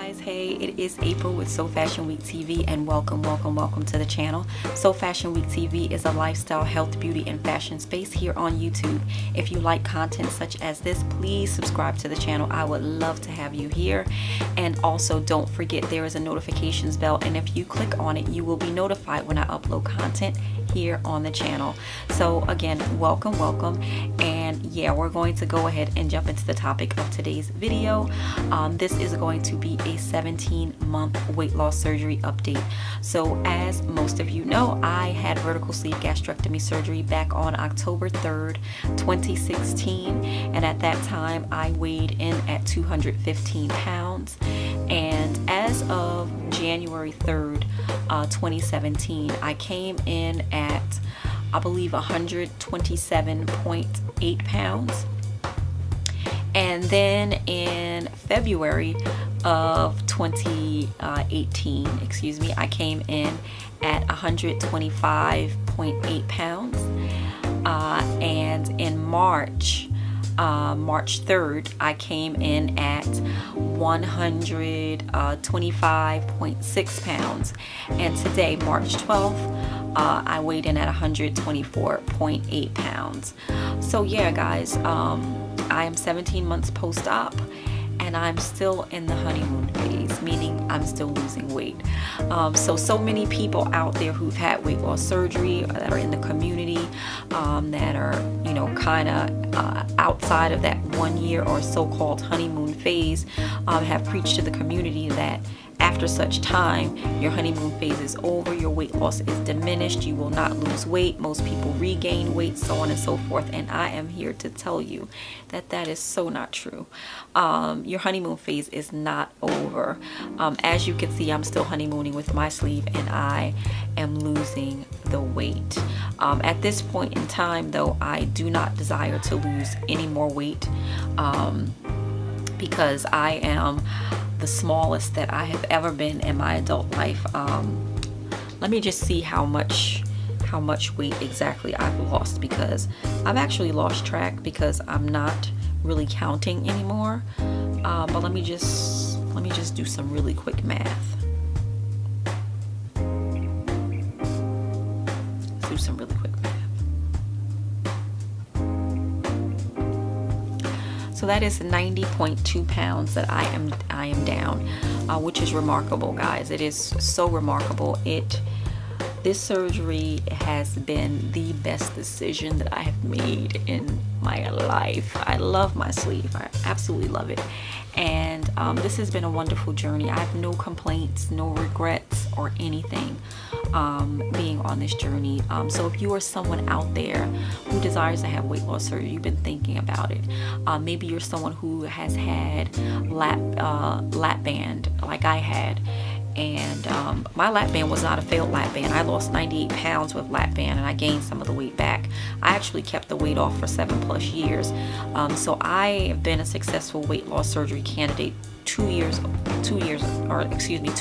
guys, hey, it is April with So Fashion Week TV, and welcome to the channel. So Fashion Week TV is a lifestyle, health, beauty, and fashion space here on YouTube. If you like content such as this, please subscribe to the channel. I would love to have you here. And also don't forget there is a notifications bell, and if you click on it, you will be notified when I upload content here on the channel. So again, welcome, and yeah, we're going to go ahead and jump into the topic of today's video. This is going to be a 17-month weight loss surgery update. So as most of you know, I had vertical sleeve gastrectomy surgery back on October 3rd, 2016, and at that time I weighed in at 215 pounds, and as of January 3rd, 2017, I came in at, I believe, 127.8 pounds. And then in February of 2018, I came in at 125.8 pounds. And in March 3rd, I came in at 125.6 pounds. And today, March 12th, I weighed in at 124.8 pounds. So yeah, guys, I am 17 months post-op, and I'm still in the honeymoon phase, meaning I'm still losing weight. So many people out there who've had weight loss surgery, that are in the community, that are, you know, kind of outside of that 1 year or so-called honeymoon phase, have preached to the community that after such time, your honeymoon phase is over, your weight loss is diminished, you will not lose weight, most people regain weight, so on and so forth. And I am here to tell you that that is so not true. Your honeymoon phase is not over. As you can see, I'm still honeymooning with my sleeve, and I am losing the weight. At this point in time, though, I do not desire to lose any more weight, because I am the smallest that I have ever been in my adult life. Let me just see how much weight exactly I've lost, because I've actually lost track because I'm not really counting anymore. But let me just do some really quick math. Let's do some really quick math. So that is 90.2 pounds that I am down, which is remarkable, guys. It is so remarkable. This surgery has been the best decision that I have made in my life. I love my sleeve. I absolutely love it. And this has been a wonderful journey. I have no complaints, no regrets or anything being on this journey. So if you are someone out there who desires to have weight loss surgery, you've been thinking about it. Maybe you're someone who has had lap band like I had. And my lap band was not a failed lap band. I lost 98 pounds with lap band, and I gained some of the weight back. I actually kept the weight off for 7+ years. So I have been a successful weight loss surgery candidate 2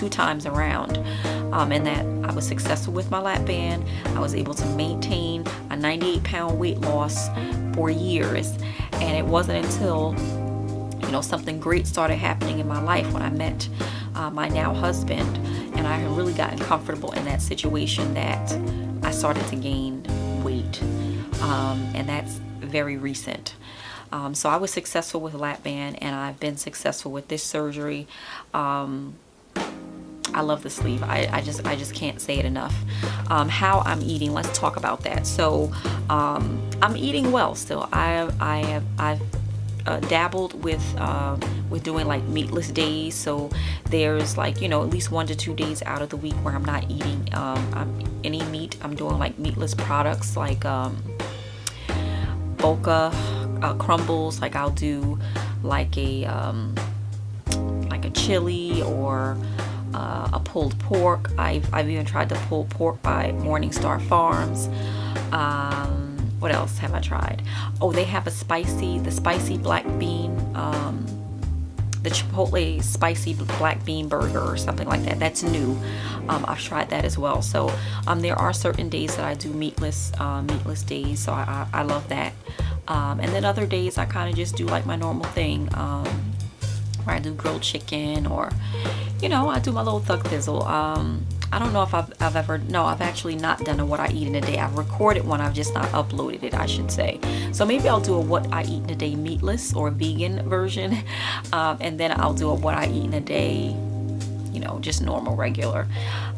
times around. And that I was successful with my lap band. I was able to maintain a 98-pound weight loss for years. And it wasn't until, you know, something great started happening in my life when I met my now husband, and I had really gotten comfortable in that situation, that I started to gain weight, and that's very recent. So I was successful with lap band, and I've been successful with this surgery. I love the sleeve. I just can't say it enough. How I'm eating, let's talk about that. So I'm eating well still. I've dabbled with doing like meatless days. So there's, like, you know, at least 1 to 2 days out of the week where I'm not eating any meat. I'm doing like meatless products, like Boca crumbles. Like I'll do like a chili or a pulled pork. I've even tried the pulled pork by Morningstar Farms. What else have I tried? Oh, they have the spicy black bean, the Chipotle spicy black bean burger or something like that. That's new. I've tried that as well. So there are certain days that I do meatless days. So I love that. And then other days I kind of just do like my normal thing. where I do grilled chicken, or you know, I do my little thug thizzle. I don't know if I've ever, no, I've actually not done a what I eat in a day. I've recorded one, I've just not uploaded it, I should say. So maybe I'll do a what I eat in a day meatless or vegan version, and then I'll do a what I eat in a day, you know, just normal, regular.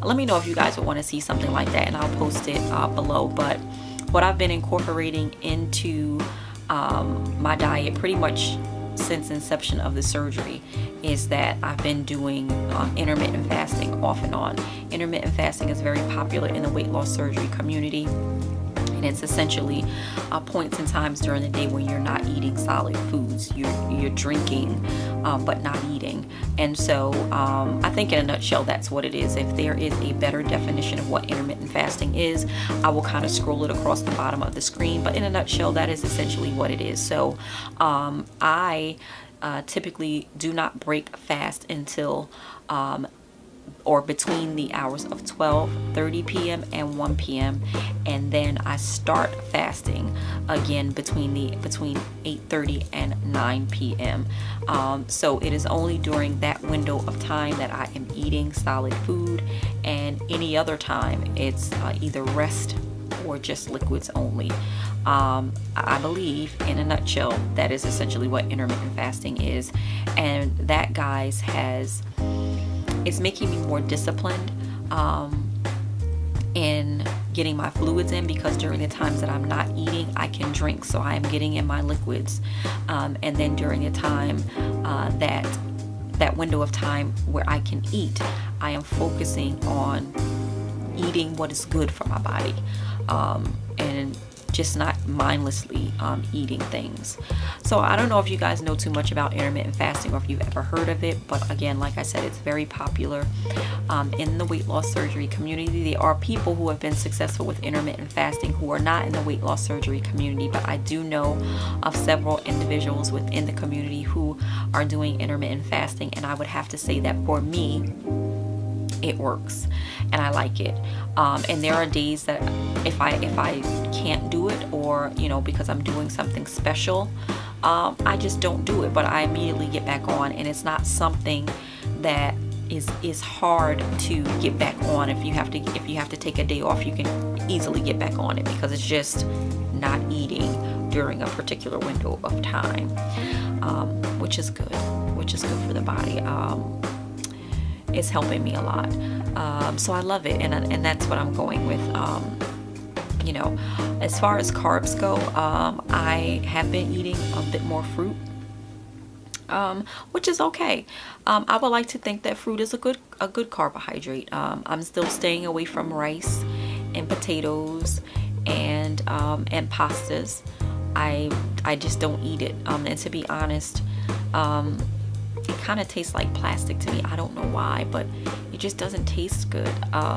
Let me know if you guys would want to see something like that, and I'll post it below. But what I've been incorporating into my diet pretty much since inception of the surgery is that I've been doing intermittent fasting off and on. Intermittent fasting is very popular in the weight loss surgery community, and it's essentially points and times during the day when you're not eating solid foods. You're drinking but not eating. And so I think in a nutshell that's what it is. If there is a better definition of what intermittent fasting is, I will kind of scroll it across the bottom of the screen, but in a nutshell that is essentially what it is. So I typically do not break fast until or between the hours of 12:30 p.m. and 1 p.m. and then I start fasting again between 8:30 and 9 p.m. So it is only during that window of time that I am eating solid food, and any other time it's either rest or just liquids only. I believe in a nutshell that is essentially what intermittent fasting is, and that, guys, it's making me more disciplined in getting my fluids in, because during the times that I'm not eating I can drink, so I am getting in my liquids, and then during the time that window of time where I can eat, I am focusing on eating what is good for my body, and just not mindlessly eating things. So I don't know if you guys know too much about intermittent fasting or if you've ever heard of it, but again, like I said, it's very popular in the weight loss surgery community. There are people who have been successful with intermittent fasting who are not in the weight loss surgery community, but I do know of several individuals within the community who are doing intermittent fasting, and I would have to say that for me, it works and I like it. And there are days that if I can't do it, or you know, because I'm doing something special, I just don't do it, but I immediately get back on, and it's not something that is hard to get back on. If you have to take a day off, you can easily get back on it, because it's just not eating during a particular window of time, which is good for the body. It's helping me a lot, so I love it, and that's what I'm going with. You know, as far as carbs go, I have been eating a bit more fruit, which is okay. I would like to think that fruit is a good carbohydrate. I'm still staying away from rice and potatoes and pastas. I just don't eat it, and to be honest, it kind of tastes like plastic to me. I don't know why, but it just doesn't taste good.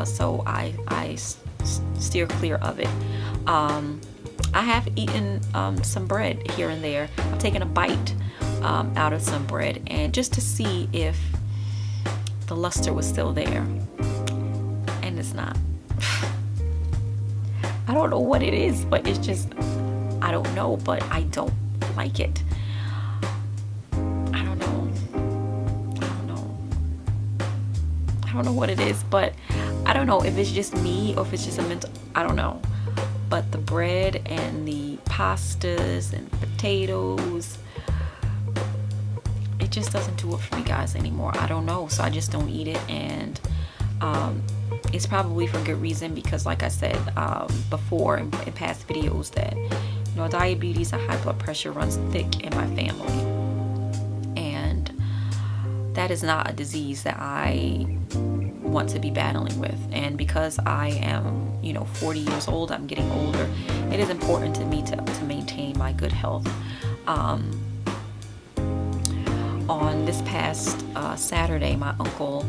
So I steer clear of it. I have eaten some bread here and there. I've taken a bite out of some bread, and just to see if the luster was still there, and it's not. I don't know what it is, but it's just, I don't know, but I don't like it. I don't know what it is, but I don't know if it's just me or if it's just a mental, I don't know. But the bread and the pastas and potatoes, it just doesn't do it for me, guys, anymore. I don't know, so I just don't eat it, and it's probably for good reason, because like I said before in past videos, that you know, diabetes and high blood pressure runs thick in my family, and that is not a disease that I want to be battling with. And because I am, you know, 40 years old, I'm getting older, it is important to me to maintain my good health. On this past Saturday, my uncle,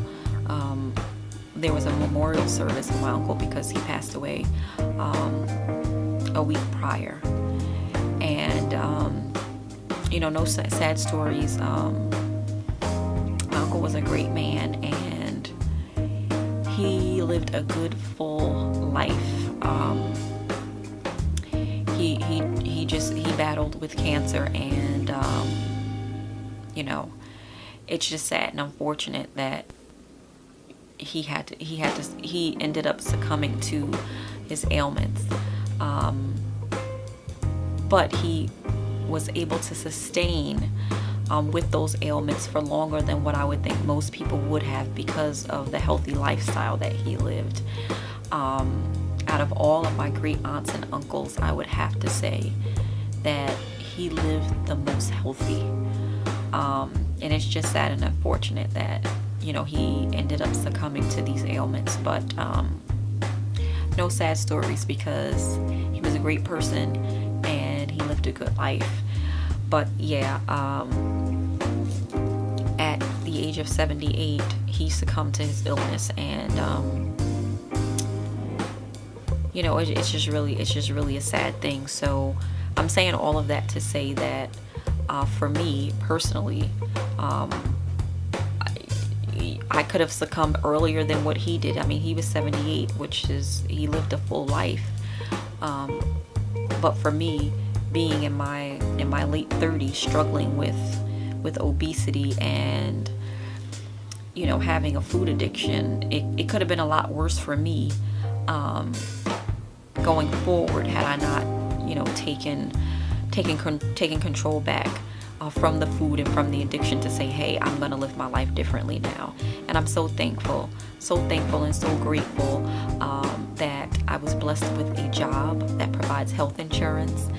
there was a memorial service for my uncle because he passed away a week prior, and you know, no sad stories. My uncle was a great man, and he lived a good, full life. He battled with cancer, and you know, it's just sad and unfortunate that he ended up succumbing to his ailments. But he was able to sustain with those ailments for longer than what I would think most people would have, because of the healthy lifestyle that he lived. Out of all of my great aunts and uncles, I would have to say that he lived the most healthy. And it's just sad and unfortunate that, you know, he ended up succumbing to these ailments. But no sad stories, because he was a great person and he lived a good life. But yeah, at the age of 78, he succumbed to his illness, and you know, it's just really a sad thing. So I'm saying all of that to say that for me personally, I could have succumbed earlier than what he did. I mean, he was 78, which is, he lived a full life. But for me, being in my late 30s, struggling with obesity and, you know, having a food addiction, it could have been a lot worse for me going forward, had I not, you know, taken control back from the food and from the addiction to say, hey, I'm gonna live my life differently now. And I'm so thankful and so grateful that I was blessed with a job that provides health insurance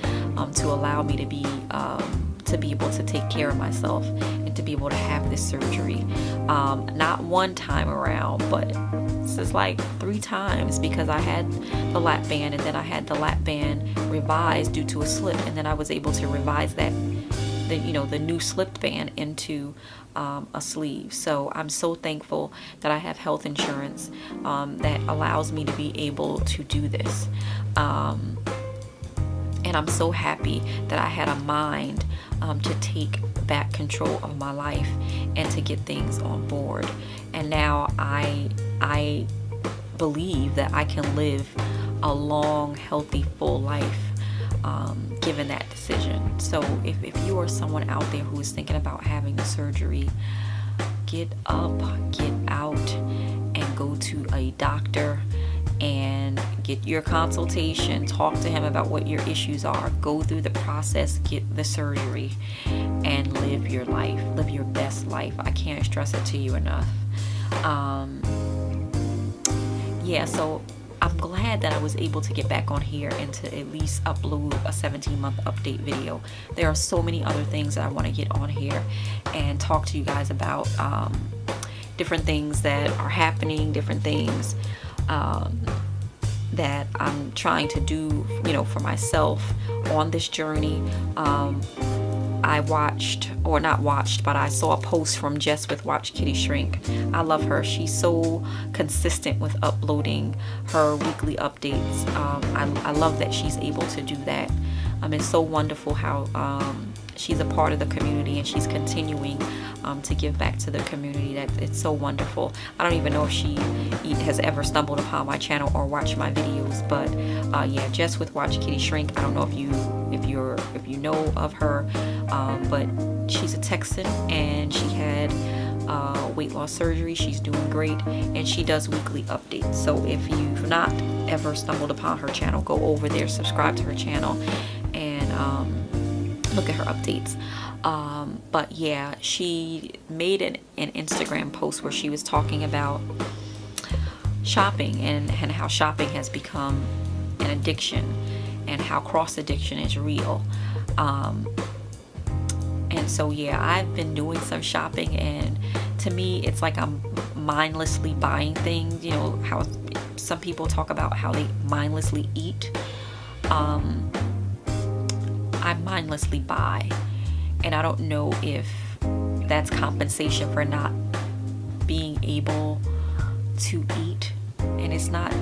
to allow me to be able to take care of myself and to be able to have this surgery. Not one time around, but this is like 3 times, because I had the lap band, and then I had the lap band revised due to a slip, and then I was able to revise that, the new slipped band into a sleeve. So I'm so thankful that I have health insurance that allows me to be able to do this. And I'm so happy that I had a mind to take back control of my life and to get things on board. And now I believe that I can live a long, healthy, full life given that decision. So if you are someone out there who is thinking about having the surgery, get up, get out, and go to a doctor and get your consultation. Talk to him about what your issues are. Go through the process, get the surgery, and live your life. Live your best life. I can't stress it to you enough. So I'm glad that I was able to get back on here and to at least upload a 17-month update video. There are so many other things that I want to get on here and talk to you guys about, different things that are happening, different things that I'm trying to do, for myself on this journey. I saw a post from Jess with Watch Kitty Shrink. I love her. She's so consistent with uploading her weekly updates. I love that she's able to do that. It's so wonderful how she's a part of the community and she's continuing to give back to the community. That it's so wonderful. I don't even know if she has ever stumbled upon my channel or watched my videos, but Jess with Watch Kitty Shrink. I don't know if you know of her, but she's a Texan and she had weight loss surgery. She's doing great and she does weekly updates. So if you've not ever stumbled upon her channel, go over there, subscribe to her channel, and look at her updates. But yeah, she made an Instagram post where she was talking about shopping and how shopping has become an addiction and how cross addiction is real. And so I've been doing some shopping, and to me it's like I'm mindlessly buying things. How some people talk about how they mindlessly eat. I mindlessly buy, and I don't know if that's compensation for not being able to eat. And it's not,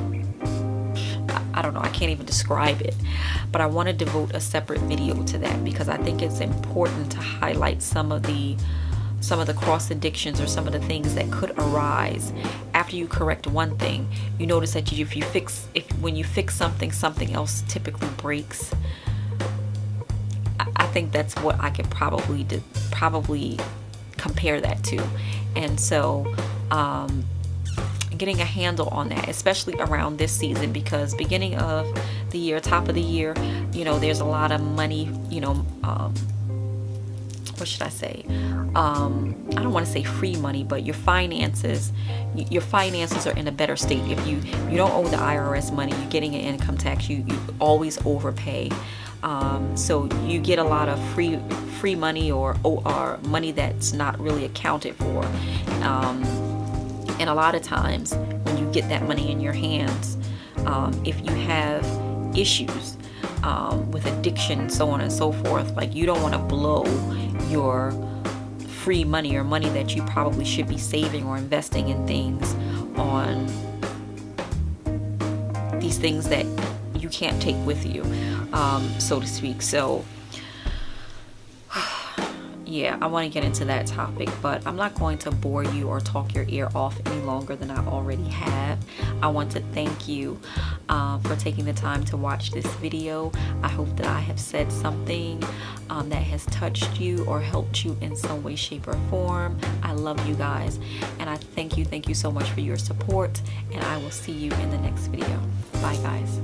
I don't know, I can't even describe it, but I want to devote a separate video to that, because I think it's important to highlight some of the cross addictions, or some of the things that could arise after you correct one thing. You notice that when you fix something else typically breaks. I think that's what I could probably compare that to. And so getting a handle on that, especially around this season, because beginning of the year, top of the year, you know, there's a lot of money, you know, what should I say? I don't want to say free money, but your finances are in a better state. If you don't owe the IRS money, you're getting an income tax, you always overpay. So you get a lot of free money or money that's not really accounted for. And a lot of times when you get that money in your hands, if you have issues with addiction, so on and so forth, like, you don't want to blow your free money or money that you probably should be saving or investing in things on these things that you can't take with you, so to speak. So yeah, I want to get into that topic, but I'm not going to bore you or talk your ear off any longer than I already have. I want to thank you for taking the time to watch this video. I hope that I have said something that has touched you or helped you in some way, shape, or form. I love you guys, and I thank you so much for your support, and I will see you in the next video. Bye, guys.